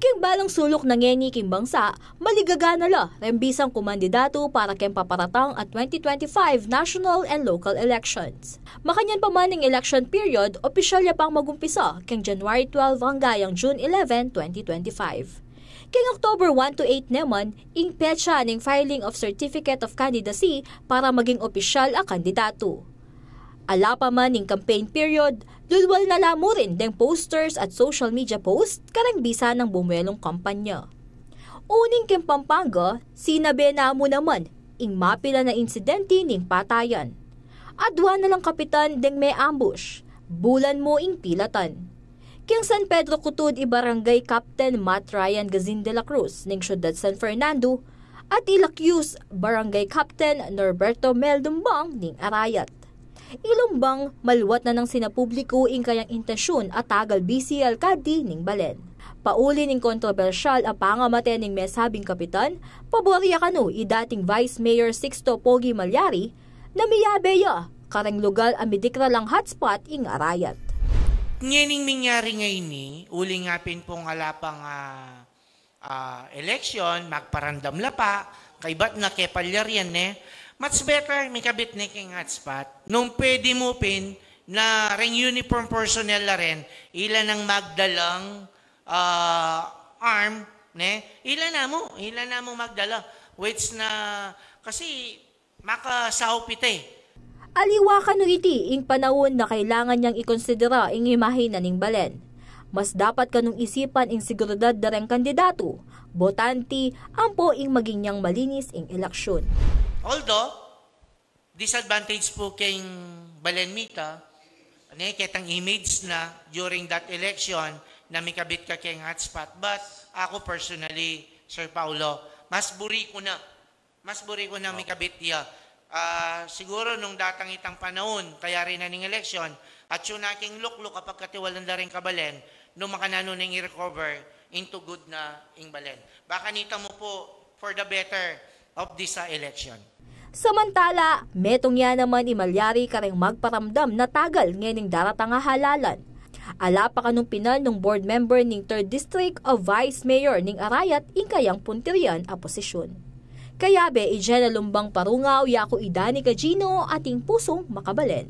King balang sulok na ngeni king bangsa, maligagana la rembisang kumandidato para ken paparatang at 2025 national and local elections. Makanyan pa man ng election period, opisyal ya pang magumpisa ken January 12 hanggang June 11, 2025. King October 1 to 8 naman, ing petsa ng filing of Certificate of Candidacy para maging opisyal ang kandidato. Ala pa man ng campaign period, dulwal na lamo rin deng posters at social media post karang bisa ng bumuelong kampanya. Uning king Pampanga, sinabi na mo naman ing mapila na insidente ning patayan. Adwa na lang kapitan deng may ambush, bulan mo ing pilatan. King San Pedro Kutud Barangay Captain Matt Ryan Gazin de la Cruz ning Syudad San Fernando at Ilakyus Barangay Captain Norberto Meldumbang ning Arayat. Ilumbang maluwat na ng sinapubliko ing kayang intensyon at tagal BC Alcalde ning Balen. Pauli ning kontrobersyal ang pangamate ning mesabing kapitan, paborya kanu dating Vice Mayor Sixto Pogi Malyari na miyabeya karang lugar amidikra lang hotspot ing Arayat. Ngayon nangyari ngayon uli nga pong alapang election, magparandam la pa, kaibat na kepalya yan much better may kabit na king hotspot. Nung pwede mo pin na ring uniform personnel la rin, ilan ang magdalang arm, ilan na mo magdala. Which na, kasi makasaupite. Aliwa ka no iti ing panahon na kailangan niyang ikonsidera ing imahe na ning Balen. Mas dapat kanong isipan ing seguridad dareng kandidato, botanti, ampo ing maging niyang malinis ing eleksyon. Although, disadvantage po kay Balenmita, kitang image na during that election na may kabit ka kay hotspot. But ako personally, Sir Paulo, mas buri ko na may kabit niya. Siguro nung datang itang panahon, kaya rin na ning election, at yun aking lukluk kapag katiwalan na rin kabalen, nung makanano nang i-recover into good na ing Balen. Baka nita mo po for the better of this election. Samantala, metong yan naman imalyari kareng magparamdam na tagal ngayon daratang halalan. Ala pa kanong pinal ng board member ning 3rd District of Vice Mayor ning Arayat ing kayang punterian a posisyon. Kaya be, ijena lumbang parungaw yako idani ka Gino ating pusong makabalen.